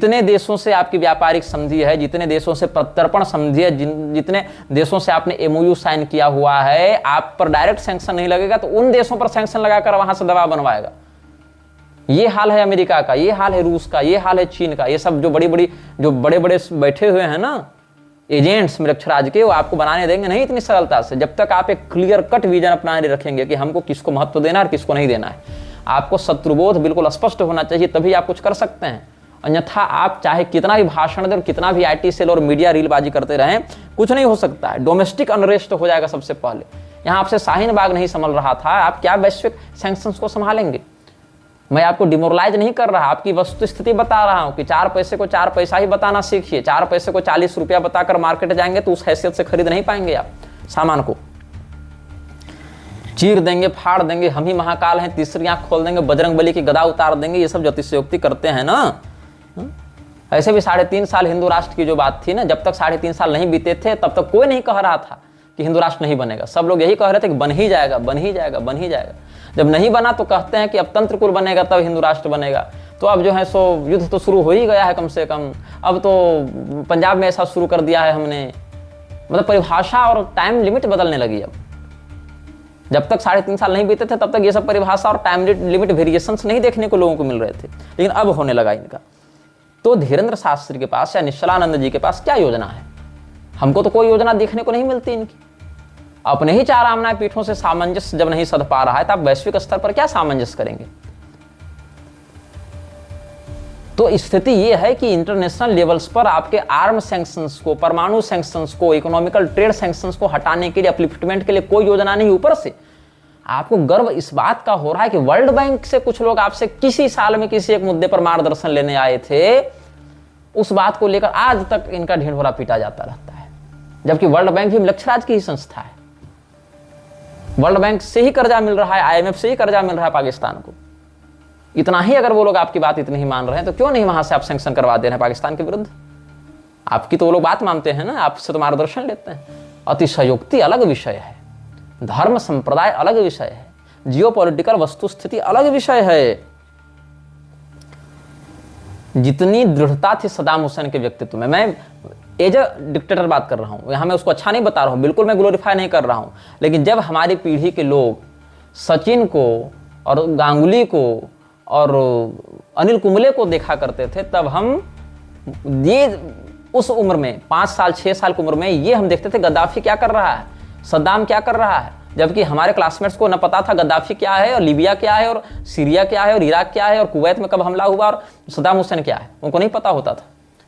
जितने देशों से आपकी व्यापारिक संधि है, जितने देशों से प्रत्यर्पण संधि है, जितने देशों से आपने एमओयू साइन किया हुआ है, आप पर डायरेक्ट सैंक्शन नहीं लगेगा तो उन देशों पर सैंक्शन लगाकर वहां से दबाव बनवाएगा। ये हाल है अमेरिका का, ये हाल है रूस का, ये हाल है चीन का। ये सब जो बड़े बड़े बैठे हुए हैं ना एजेंट्स निरक्षराज के, वो आपको बनाने देंगे नहीं इतनी सरलता से, जब तक आप एक क्लियर कट विजन अपनाने रखेंगे कि हमको किसको महत्व देना है और किसको नहीं देना है। आपको शत्रुबोध बिल्कुल स्पष्ट होना चाहिए, तभी आप कुछ कर सकते हैं। अन्यथा आप चाहे कितना भी भाषण दें और कितना भी आईटी सेल और मीडिया रीलबाजी करते रहें, कुछ नहीं हो सकता है। डोमेस्टिक अनरेस्ट हो जाएगा सबसे पहले। यहां आपसे शाहीन बाग नहीं संभल रहा था, आप क्या वैश्विक सैंक्शंस को संभालेंगे? मैं आपको डिमोरलाइज नहीं कर रहा, आपकी वस्तु स्थिति बता रहा हूं कि 4 पैसे को 4 पैसा ही बताना सीखिए। 4 पैसे को 40 रुपया बताकर मार्केट जाएंगे तो उस हैसियत से खरीद नहीं पाएंगे आप सामान को। चीर देंगे, फाड़ देंगे, हम ही महाकाल हैं, तीसरी आंख खोल देंगे, बजरंग बली की गदा उतार देंगे, ये सब ज्योतिषयोक्ति करते हैं ना। ऐसे भी 3.5 साल हिंदू राष्ट्र की जो बात थी ना, जब तक 3.5 साल नहीं बीते थे तब तक कोई नहीं कह रहा था कि हिंदू राष्ट्र नहीं बनेगा। सब लोग यही कह रहे थे कि बन ही जाएगा, बन ही जाएगा, बन ही जाएगा। जब नहीं बना तो कहते हैं कि अब तंत्रकुल बनेगा तब हिंदू राष्ट्र बनेगा। तो अब जो है सो युद्ध तो शुरू हो ही गया है कम से कम। अब तो पंजाब में ऐसा शुरू कर दिया है हमने, मतलब परिभाषा और टाइम लिमिट बदलने लगी। अब जब तक 3.5 साल नहीं बीते थे तब तक ये सब परिभाषा और टाइम लिमिट वेरिएशंस नहीं देखने को लोगों को मिल रहे थे, लेकिन अब होने लगा इनका। तो धीरेन्द्र शास्त्री के पास या निश्चलानंद जी के पास क्या योजना है? हमको तो कोई योजना देखने को नहीं मिलती इनकी। अपने ही 4 आमना पीठों से सामंजस्य जब नहीं सध पा रहा है तो आप वैश्विक स्तर पर क्या सामंजस्य करेंगे? तो स्थिति यह है कि इंटरनेशनल लेवल्स पर आपके आर्म सैंक्शंस को, परमाणु सैंक्शंस को, इकोनॉमिकल ट्रेड सैंक्शंस को हटाने के लिए, अपलिफ्टमेंट के लिए कोई योजना नहीं। ऊपर से आपको गर्व इस बात का हो रहा है कि वर्ल्ड बैंक से कुछ लोग आपसे किसी साल में किसी एक मुद्दे पर मार्गदर्शन लेने आए थे, उस बात को लेकर आज तक इनका ढिंढोरा पीटा जाता रहता है। जबकि वर्ल्ड बैंक भी निरक्षराज की ही संस्था है। वर्ल्ड बैंक से ही कर्जा मिल रहा है, आईएमएफ से ही कर्जा मिल रहा है पाकिस्तान को। इतना ही अगर वो लोग आपकी बात इतनी ही मान रहे हैं तो क्यों नहीं वहां से आप सैंक्शन करवा दे रहे हैं पाकिस्तान के विरुद्ध? आपकी तो वो लोग बात मानते हैं ना, आपसे तो मार्गदर्शन लेते हैं। अतिशयोक्ति अलग विषय है, धर्म संप्रदाय अलग विषय है, जियोपॉलिटिकल वस्तुस्थिति अलग विषय है। जितनी दृढ़ता थी सदाम हुसैन के व्यक्तित्व में, मैं एज अ डिक्टेटर बात कर रहा हूं, यहां मैं उसको अच्छा नहीं बता रहा हूं, बिल्कुल मैं ग्लोरीफाई नहीं कर रहा हूं, लेकिन जब हमारी पीढ़ी के लोग सचिन को और गांगुली को और अनिल कुंबले को देखा करते थे, तब हम ये उस उम्र में 5 साल 6 साल की उम्र में ये हम देखते थे गद्दाफी क्या कर रहा है, सद्दाम क्या कर रहा है। जबकि हमारे क्लासमेट्स को न पता था गद्दाफी क्या है और लीबिया क्या है और सीरिया क्या है और इराक क्या है और कुवैत में कब हमला हुआ और सद्दाम हुसैन क्या है, उनको नहीं पता होता था।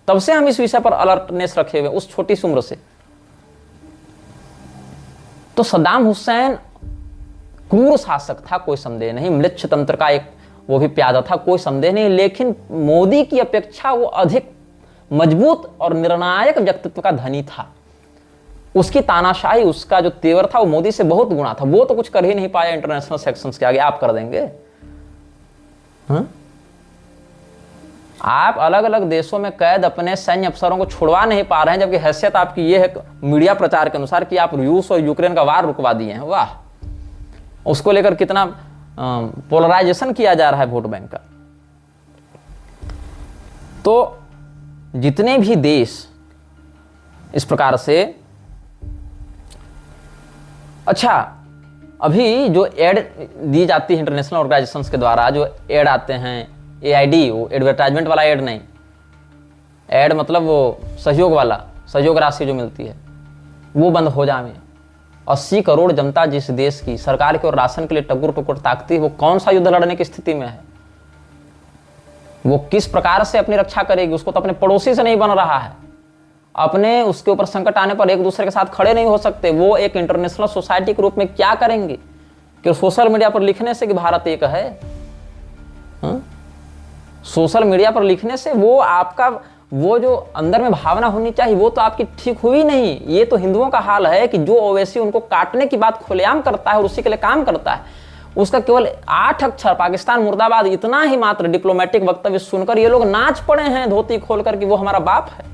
तब से हम इस विषय पर अलर्टनेस रखे हुए उस छोटी सी उम्र से। तो सद्दाम हुसैन क्रूर शासक था, कोई संदेह नहीं, म्लेच्छ तंत्र का एक वो भी प्यादा था, कोई संदेह नहीं। लेकिन मोदी की अपेक्षा वो अधिक मजबूत और निर्णायक व्यक्तित्व का धनी था। उसकी तानाशाही, उसका जो तेवर था वो मोदी से बहुत गुना था। वो तो कुछ कर ही नहीं पाया इंटरनेशनल सेक्शंस के आगे, आप कर देंगे? हाँ? आप अलग अलग देशों में कैद अपने सैन्य अफसरों को छुड़वा नहीं पा रहे हैं, जबकि हैसियत आपकी ये है मीडिया प्रचार के अनुसार कि आप रूस और यूक्रेन का वार रुकवा दिए हैं। वाह, उसको लेकर कितना पोलराइजेशन किया जा रहा है वोट बैंक का। तो जितने भी देश इस प्रकार से, अच्छा अभी जो एड दी जाती है इंटरनेशनल ऑर्गेनाइजेशंस के द्वारा, जो एड आते हैं एआईडी, वो एडवर्टाइजमेंट वाला एड नहीं, एड मतलब वो सहयोग वाला, सहयोग राशि जो मिलती है वो बंद हो जाए। 80 करोड़ जनता जिस देश की सरकार के और राशन के लिए टुकुर टुकुर ताकती है, वो कौन सा युद्ध लड़ने की स्थिति में है? वो किस प्रकार से अपनी रक्षा करेगी? उसको तो अपने पड़ोसी से नहीं बन रहा है, अपने उसके ऊपर संकट आने पर एक दूसरे के साथ खड़े नहीं हो सकते। वो एक इंटरनेशनल सोसाइटी के रूप में क्या करेंगे कि सोशल मीडिया पर लिखने से कि भारत एक है? सोशल मीडिया पर लिखने से वो आपका वो जो अंदर में भावना होनी चाहिए वो तो आपकी ठीक हुई नहीं। ये तो हिंदुओं का हाल है कि जो ओवैसी उनको काटने की बात खुलेआम करता है और उसी के लिए काम करता है, उसका केवल 8 अक्षर पाकिस्तान मुर्दाबाद इतना ही मात्र डिप्लोमेटिक वक्तव्य सुनकर ये लोग नाच पड़े हैं धोती खोलकर कि वो हमारा बाप है।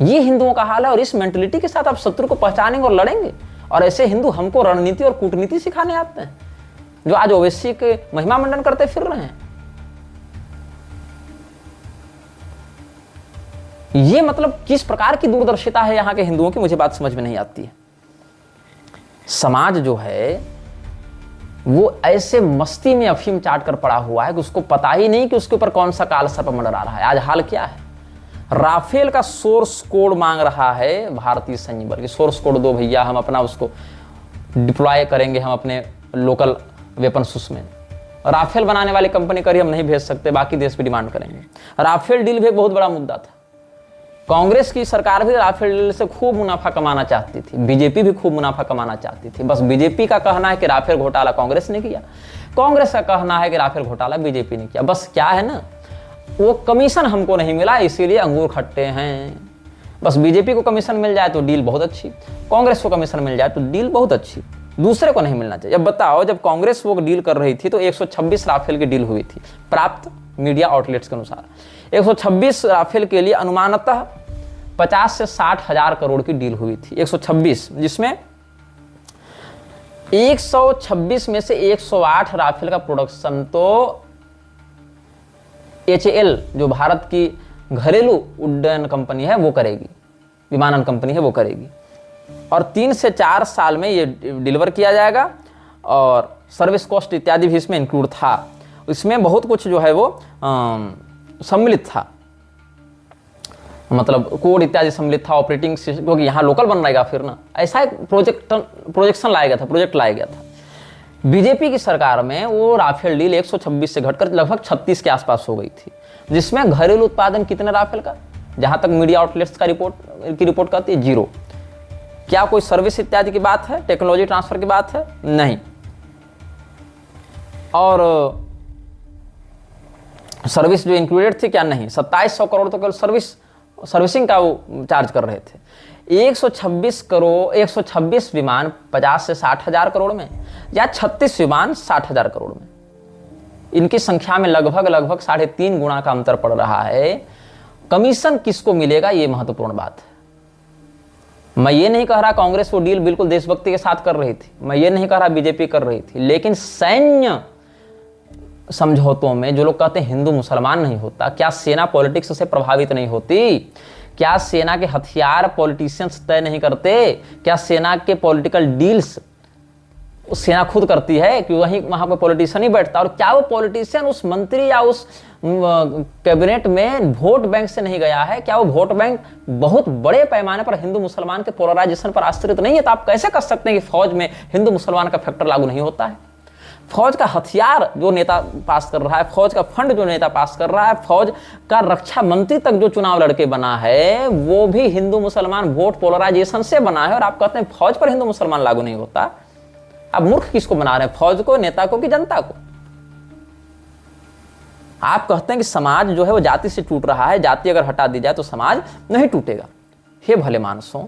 ये हिंदुओं का हाल है और इस मेंटलिटी के साथ आप शत्रु को पहचानेंगे और लड़ेंगे। और ऐसे हिंदू हमको रणनीति और कूटनीति सिखाने आते हैं, जो आज ओवैसी के महिमा मंडन करते फिर रहे हैं। ये मतलब किस प्रकार की दूरदर्शिता है यहाँ के हिंदुओं की, मुझे बात समझ में नहीं आती है। समाज जो है वो ऐसे मस्ती में अफीम चाट कर पड़ा हुआ है कि उसको पता ही नहीं कि उसके ऊपर कौन सा काल सर्प मंडरा रहा है। आज हाल क्या है, राफेल का सोर्स कोड मांग रहा है भारतीय सैन्य बल की, सोर्स कोड दो भैया, हम अपना उसको डिप्लॉय करेंगे हम अपने लोकल वेपन्स में। राफेल बनाने वाली कंपनी करी हम नहीं भेज सकते, बाकी देश भी डिमांड करेंगे। राफेल डील भी एक बहुत बड़ा मुद्दा था। कांग्रेस की सरकार भी राफेल डील से खूब मुनाफा कमाना चाहती थी, बीजेपी भी खूब मुनाफा कमाना चाहती थी। बस बीजेपी का कहना है कि राफेल घोटाला कांग्रेस ने किया, कांग्रेस का कहना है कि राफेल घोटाला बीजेपी ने किया। बस क्या है ना, वो कमीशन हमको नहीं मिला इसीलिए अंगूर खट्टे हैं। बस बीजेपी को कमीशन मिल जाए तो डील बहुत अच्छी, कांग्रेस को कमीशन मिल जाए तो डील बहुत अच्छी, दूसरे को नहीं मिलना चाहिए। अब बताओ, जब कांग्रेस वो डील कर रही थी तो 126 राफेल की डील हुई थी, प्राप्त मीडिया आउटलेट्स के अनुसार 126 राफेल के लिए अनुमानतः 50 से 60 हजार करोड़ की डील हुई थी। 126, जिसमें 126 में से 108 राफेल का प्रोडक्शन तो HAL जो भारत की घरेलू उड्डयन कंपनी है वो करेगी, विमानन कंपनी है वो करेगी, और 3 से 4 साल में ये डिलीवर किया जाएगा, और सर्विस कॉस्ट इत्यादि भी इसमें इंक्लूड था। इसमें बहुत कुछ जो है वो सम्मिलित था, मतलब कोड इत्यादि सम्मिलित था, ऑपरेटिंग सिस्टम, क्योंकि यहाँ लोकल बन रहेगा फिर ना, ऐसा एक प्रोजेक्शन लाया गया था, प्रोजेक्ट लाया गया था। बीजेपी की सरकार में वो राफेल डील 126 से घटकर लगभग 36 के आसपास हो गई थी, जिसमें घरेलू उत्पादन कितने राफेल का, जहां तक मीडिया आउटलेट्स का रिपोर्ट कहती है, 0। क्या कोई सर्विस इत्यादि की बात है, टेक्नोलॉजी ट्रांसफर की बात है? नहीं। और सर्विस जो इंक्लूडेड थी क्या? नहीं। 2700 करोड़ तो केवल सर्विसिंग का वो चार्ज कर रहे थे। 126 विमान 50 से 60 हजार करोड़ में, या 36 विमान 60 हजार करोड़ में, इनकी संख्या में लगभग 3.5 गुना का अंतर पड़ रहा है। कमीशन किसको मिलेगा, ये महत्वपूर्ण बात है। मैं ये नहीं कह रहा कांग्रेस वो डील बिल्कुल देशभक्ति के साथ कर रही थी, मैं ये नहीं कह रहा बीजेपी कर रही थी, लेकिन सैन्य समझौतों में जो लोग कहते हैं हिंदू मुसलमान नहीं होता, क्या सेना पॉलिटिक्स से प्रभावित नहीं होती? क्या सेना के हथियार पॉलिटिशियंस तय नहीं करते? क्या सेना के पॉलिटिकल डील्स सेना खुद करती है कि वहीं वहां पर पॉलिटिशियन ही बैठता? और क्या वो पॉलिटिशियन उस मंत्री या उस कैबिनेट में वोट बैंक से नहीं गया है? क्या वो वोट बैंक बहुत बड़े पैमाने पर हिंदू मुसलमान के पोलराइजेशन पर आश्रित नहीं है? तो आप कैसे कह सकते हैं कि फौज में हिंदू मुसलमान का फैक्टर लागू नहीं होता है? फौज का हथियार जो नेता पास कर रहा है, फौज का फंड जो नेता पास कर रहा है, फौज का रक्षा मंत्री तक जो चुनाव लड़के बना है, वो भी हिंदू मुसलमान वोट पोलराइजेशन से बना है। और आप कहते हैं फौज पर हिंदू मुसलमान लागू नहीं होता। आप मूर्ख किसको बना रहे हैं, फौज को, नेता को, कि जनता को? आप कहते हैं कि समाज जो है वो जाति से टूट रहा है, जाति अगर हटा दी जाए तो समाज नहीं टूटेगा। हे भले मानसों,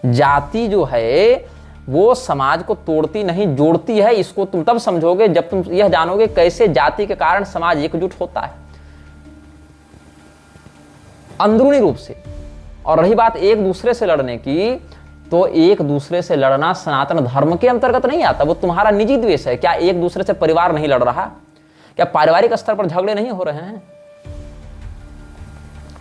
जाति जो है वो समाज को तोड़ती नहीं, जोड़ती है। इसको तुम तब समझोगे जब तुम यह जानोगे कैसे जाति के कारण समाज एकजुट होता है अंदरूनी रूप से। और रही बात एक दूसरे से लड़ने की, तो एक दूसरे से लड़ना सनातन धर्म के अंतर्गत नहीं आता, वो तुम्हारा निजी द्वेष है। क्या एक दूसरे से परिवार नहीं लड़ रहा? क्या पारिवारिक स्तर पर झगड़े नहीं हो रहे हैं?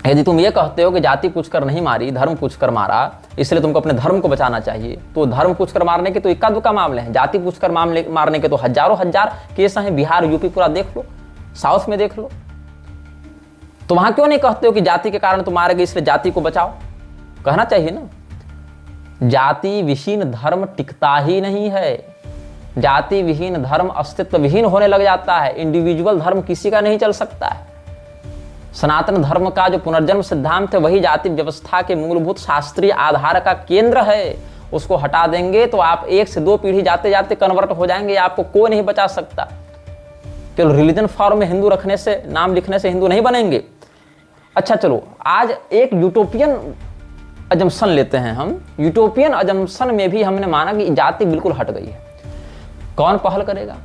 यदि तुम ये कहते हो कि जाति पूछ कर नहीं मारी, धर्म पूछ कर मारा, इसलिए तुमको अपने धर्म को बचाना चाहिए, तो धर्म पूछ कर मारने के तो इक्का दुक्का मामले हैं, जाति पूछ कर मारने के तो हजारों हजार केस हैं। बिहार, यूपी पूरा देख लो, साउथ में देख लो। तो वहां क्यों नहीं कहते हो कि जाति के कारण तुम मारे गए इसलिए जाति को बचाओ? कहना चाहिए ना। जाति विहीन धर्म टिकता ही नहीं है। जाति विहीन धर्म अस्तित्व विहीन होने लग जाता है। इंडिविजुअल धर्म किसी का नहीं चल सकता है। सनातन धर्म का जो पुनर्जन्म सिद्धांत है वही जाति व्यवस्था के मूलभूत शास्त्रीय आधार का केंद्र है। उसको हटा देंगे तो आप 1 से 2 पीढ़ी जाते जाते कन्वर्ट हो जाएंगे, आपको कोई नहीं बचा सकता। केवल रिलीजन फॉर्म में हिंदू रखने से, नाम लिखने से हिंदू नहीं बनेंगे। अच्छा चलो, आज एक यूटोपियन अजम्पशन लेते हैं हम। यूटोपियन अजम्पशन में भी हमने माना कि जाति बिल्कुल हट गई है। कौन पहल करेगा?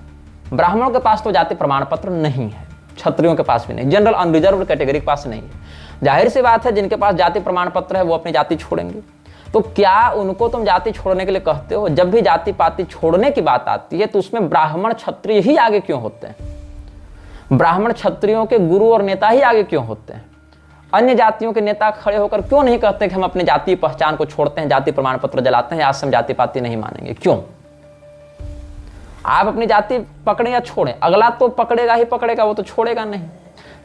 ब्राह्मणों के पास तो जाति प्रमाण पत्र नहीं है, क्षत्रियों के पास भी नहीं, जनरल अनरिजर्व्ड कैटेगरी के पास नहीं है। जाहिर सी बात है जिनके पास जाति प्रमाण पत्र है वो अपनी जाति छोड़ेंगे। तो क्या उनको तुम जाति छोड़ने के लिए कहते हो? जब भी जाति पाति छोड़ने की बात आती है तो उसमें ब्राह्मण क्षत्रिय ही आगे क्यों होते हैं? ब्राह्मण क्षत्रियों के गुरु और नेता ही आगे क्यों होते हैं? अन्य जातियों के नेता खड़े होकर क्यों नहीं कहते कि हम अपनी जातीय पहचान को छोड़ते हैं, जाति प्रमाण पत्र जलाते हैं, आज से हम जाति पाति नहीं मानेंगे? क्यों? आप अपनी जाति पकड़े या छोड़ें, अगला तो पकड़ेगा ही पकड़ेगा, वो तो छोड़ेगा नहीं।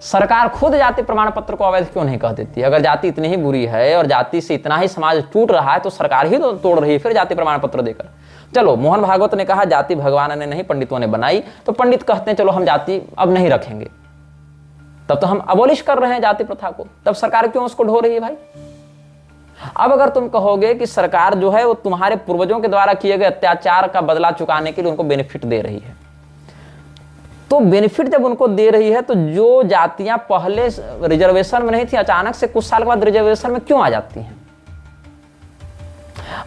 सरकार खुद जाति प्रमाण पत्र को अवैध क्यों नहीं कह देती? अगर जाति इतनी ही बुरी है और जाति से इतना ही समाज टूट रहा है तो सरकार ही तो तोड़ रही है फिर जाति प्रमाण पत्र देकर। चलो, मोहन भागवत ने कहा जाति भगवान ने नहीं पंडितों ने बनाई, तो पंडित कहते हैं चलो हम जाति अब नहीं रखेंगे, तब तो हम अबोलिश कर रहे हैं जाति प्रथा को, तब सरकार क्यों उसको ढो रही है भाई? अब अगर तुम कहोगे कि सरकार जो है वो तुम्हारे पूर्वजों के द्वारा किए गए अत्याचार का बदला चुकाने के लिए उनको बेनिफिट दे रही है, तो बेनिफिट जब उनको दे रही है तो जो जातियां पहले रिजर्वेशन में नहीं थी अचानक से कुछ साल के बाद रिजर्वेशन में क्यों आ जाती हैं?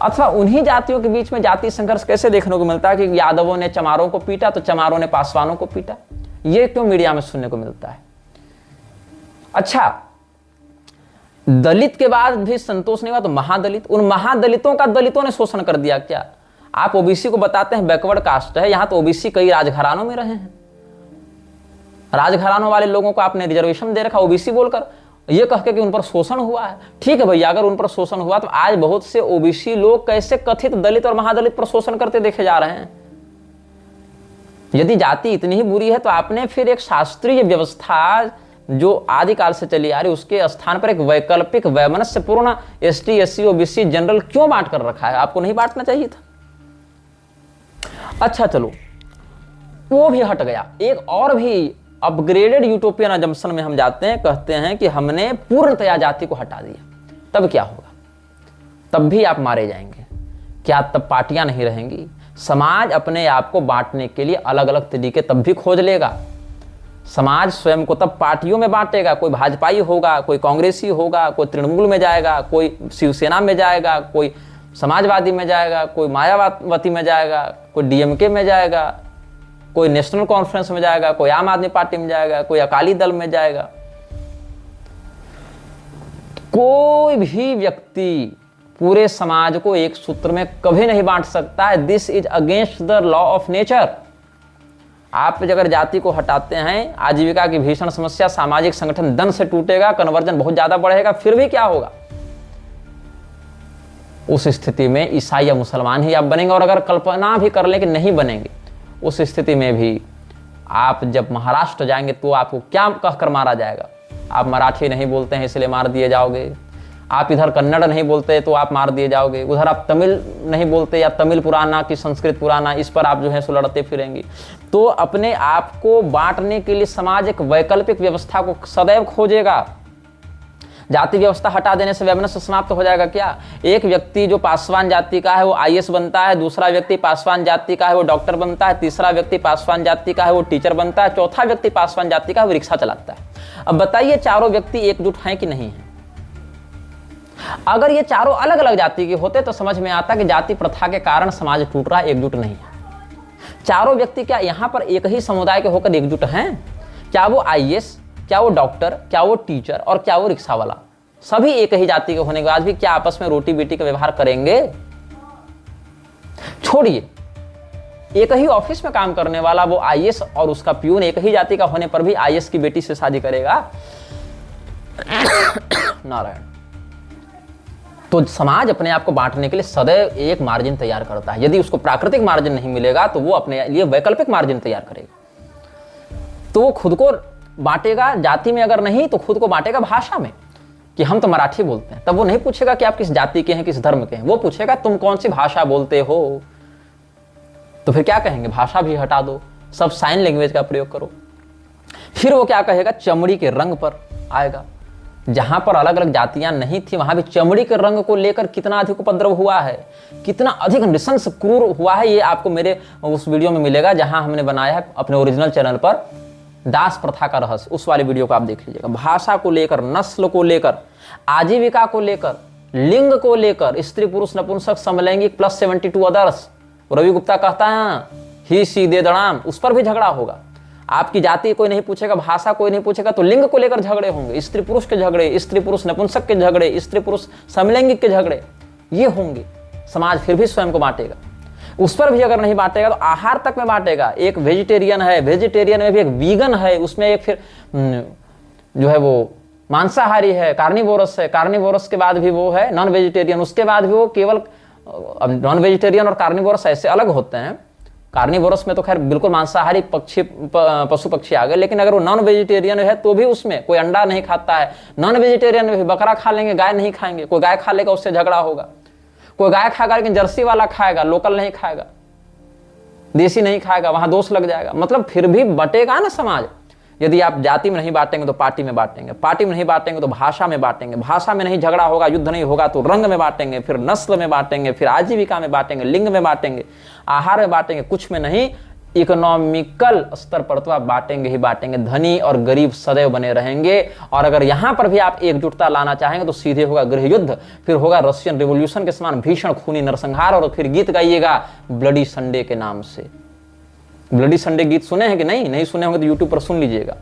अथवा उन्हीं जातियों के बीच में जाति संघर्ष कैसे देखने को मिलता है कि यादवों ने चमारों को पीटा तो चमारों ने पासवानों को पीटा? ये क्यों मीडिया में सुनने को मिलता है? अच्छा, दलित के बाद भी संतोष नहीं हुआ तो महादलित, उन महादलितों का दलितों ने शोषण कर दिया क्या? आप ओबीसी को बताते हैं बैकवर्ड कास्ट है, यहां तो ओबीसी कई राजघरानों में रहे हैं, राजघरानों वाले लोगों को आपने रिजर्वेशन दे रखा ओबीसी बोलकर, ये कह के कि उन पर शोषण हुआ है। ठीक है भैया, अगर उन पर शोषण हुआ तो आज बहुत से ओबीसी लोग कैसे कथित दलित और महादलित पर शोषण करते देखे जा रहे हैं? यदि जाति इतनी ही बुरी है तो आपने फिर एक शास्त्रीय व्यवस्था जो आदिकाल से चली आ रही उसके स्थान पर एक वैकल्पिक वैमनस्यपूर्ण एसटी एससी ओबीसी जनरल क्यों बांट कर रखा है? आपको नहीं बांटना चाहिए था। अच्छा चलो, वो भी हट गया, एक और भी अपग्रेडेड यूटोपियन अजम्पशन में हम जाते हैं, कहते हैं कि हमने पूर्णतया जाति को हटा दिया, तब क्या होगा? तब भी आप मारे जाएंगे। क्या तब पार्टियां नहीं रहेंगी? समाज अपने आप को बांटने के लिए अलग अलग तरीके तब भी खोज लेगा। समाज स्वयं को तब पार्टियों में बांटेगा, कोई भाजपाई होगा, कोई कांग्रेसी होगा, कोई तृणमूल में जाएगा, कोई शिवसेना में जाएगा, कोई समाजवादी में जाएगा, कोई मायावती में जाएगा, कोई डीएमके में जाएगा, कोई नेशनल कॉन्फ्रेंस में जाएगा, कोई आम आदमी पार्टी में जाएगा, कोई अकाली दल में जाएगा। कोई भी व्यक्ति पूरे समाज को एक सूत्र में कभी नहीं बांट सकता है। This is against the law of nature. आप अगर जाति को हटाते हैं, आजीविका की भीषण समस्या, सामाजिक संगठन दन से टूटेगा, कन्वर्जन बहुत ज्यादा बढ़ेगा, फिर भी क्या होगा? उस स्थिति में ईसाई या मुसलमान ही आप बनेंगे। और अगर कल्पना भी कर लें कि नहीं बनेंगे, उस स्थिति में भी आप जब महाराष्ट्र जाएंगे तो आपको क्या कहकर मारा जाएगा? आप मराठी नहीं बोलते हैं इसलिए मार दिए जाओगे, आप इधर कन्नड़ नहीं बोलते तो आप मार दिए जाओगे, उधर आप तमिल नहीं बोलते या तमिल पुराना कि संस्कृत पुराना, इस पर आप जो है सो लड़ते फिरेंगे। तो अपने आप को बांटने के लिए समाज एक वैकल्पिक व्यवस्था को सदैव खोजेगा। जाति व्यवस्था हटा देने से वैमनस्य समाप्त हो जाएगा क्या? एक व्यक्ति जो पासवान जाति का है वो आईएएस बनता है, दूसरा व्यक्ति पासवान जाति का है वो डॉक्टर बनता है, तीसरा व्यक्ति पासवान जाति का है वो टीचर बनता है, चौथा व्यक्ति पासवान जाति का है वो रिक्शा चलाता है। अब बताइए चारों व्यक्ति एकजुट हैं कि नहीं है? अगर ये चारों अलग अलग जाति के होते तो समझ में आता कि जाति प्रथा के कारण समाज टूट रहा है, एकजुट नहीं है। चारों व्यक्ति क्या यहाँ पर एक ही समुदाय के होकर एकजुट हैं? क्या वो आईएएस, क्या वो डॉक्टर, क्या वो टीचर और क्या वो रिक्शा वाला, सभी एक ही जाति के होने के बाद भी क्या आपस में रोटी बेटी का व्यवहार करेंगे? छोड़िए, एक ही ऑफिस में काम करने वाला वो आईएएस और उसका प्यून एक ही जाति का होने पर भी आईएएस की बेटी से शादी करेगा? नारायण। तो समाज अपने आप को बांटने के लिए सदैव एक मार्जिन तैयार करता है। यदि उसको प्राकृतिक मार्जिन नहीं मिलेगा तो वो अपने लिए वैकल्पिक मार्जिन तैयार करेगा। तो वो खुद को बांटेगा जाति में, अगर नहीं तो खुद को बांटेगा भाषा में कि हम तो मराठी बोलते हैं। तब वो नहीं पूछेगा कि आप किस जाति के हैं, किस धर्म के हैं, वो पूछेगा तुम कौन सी भाषा बोलते हो। तो फिर क्या कहेंगे? भाषा भी हटा दो, सब साइन लैंग्वेज का प्रयोग करो। फिर वो क्या कहेगा? चमड़ी के रंग पर आएगा। जहां पर अलग अलग जातियां नहीं थी वहां भी चमड़ी के रंग को लेकर कितना अधिक उपद्रव हुआ है, कितना अधिक नृशंस क्रूर हुआ है। ये आपको मेरे उस वीडियो में मिलेगा जहां हमने बनाया है अपने ओरिजिनल चैनल पर दास प्रथा का रहस्य, उस वाले वीडियो को आप देख लीजिएगा। भाषा को लेकर, नस्ल को लेकर, आजीविका को लेकर, लिंग को लेकर, स्त्री पुरुष नपुंसक समलैंगिक प्लस 72 अदर्स, रवि गुप्ता कहता है ही सी दे दड़ाम, उस पर भी झगड़ा होगा। आपकी जाति कोई नहीं पूछेगा, भाषा कोई नहीं पूछेगा, तो लिंग को लेकर झगड़े होंगे, स्त्री पुरुष के झगड़े, स्त्री पुरुष नपुंसक के झगड़े, स्त्री पुरुष समलैंगिक के झगड़े, ये होंगे। समाज फिर भी स्वयं को बांटेगा। उस पर भी अगर नहीं बांटेगा तो आहार तक में बांटेगा। एक वेजिटेरियन है, वेजिटेरियन में भी एक वीगन है, उसमें एक फिर जो है वो मांसाहारी है, कार्निवोरस है, कार्निवोरस के बाद भी वो है नॉन वेजिटेरियन, उसके बाद भी वो केवल, नॉन वेजिटेरियन और कार्निवोरस ऐसे अलग होते हैं। कार्निवोरस में तो खैर बिल्कुल मांसाहारी पशु पक्षी आ गए, लेकिन अगर वो नॉन वेजिटेरियन है तो भी उसमें कोई अंडा नहीं खाता है। नॉन वेजिटेरियन में भी बकरा खा लेंगे, गाय नहीं खाएंगे। कोई गाय खा लेगा उससे झगड़ा होगा, कोई गाय खाएगा लेकिन जर्सी वाला खाएगा, लोकल नहीं खाएगा, देसी नहीं खाएगा, वहां दोष लग जाएगा। मतलब फिर भी बटेगा ना समाज। यदि आप जाति में नहीं बांटेंगे तो पार्टी में बांटेंगे, पार्टी में नहीं बांटेंगे तो भाषा में बांटेंगे, भाषा में नहीं झगड़ा होगा, युद्ध नहीं होगा तो रंग में बांटेंगे, फिर नस्ल में बांटेंगे, फिर आजीविका में बांटेंगे, लिंग में बांटेंगे, आहार में बांटेंगे, कुछ में नहीं, इकोनॉमिकल स्तर पर तो आप बांटेंगे ही बांटेंगे। धनी और गरीब सदैव बने रहेंगे। और अगर यहां पर भी आप एकजुटता लाना चाहेंगे तो सीधे होगा गृह युद्ध, फिर होगा रशियन रिवॉल्यूशन के समान भीषण खूनी नरसंहार, और फिर गीत गाइएगा ब्लडी संडे के नाम से। ब्लडी संडे गीत सुने हैं कि नहीं? नहीं सुने होंगे तो यूट्यूब पर सुन लीजिएगा।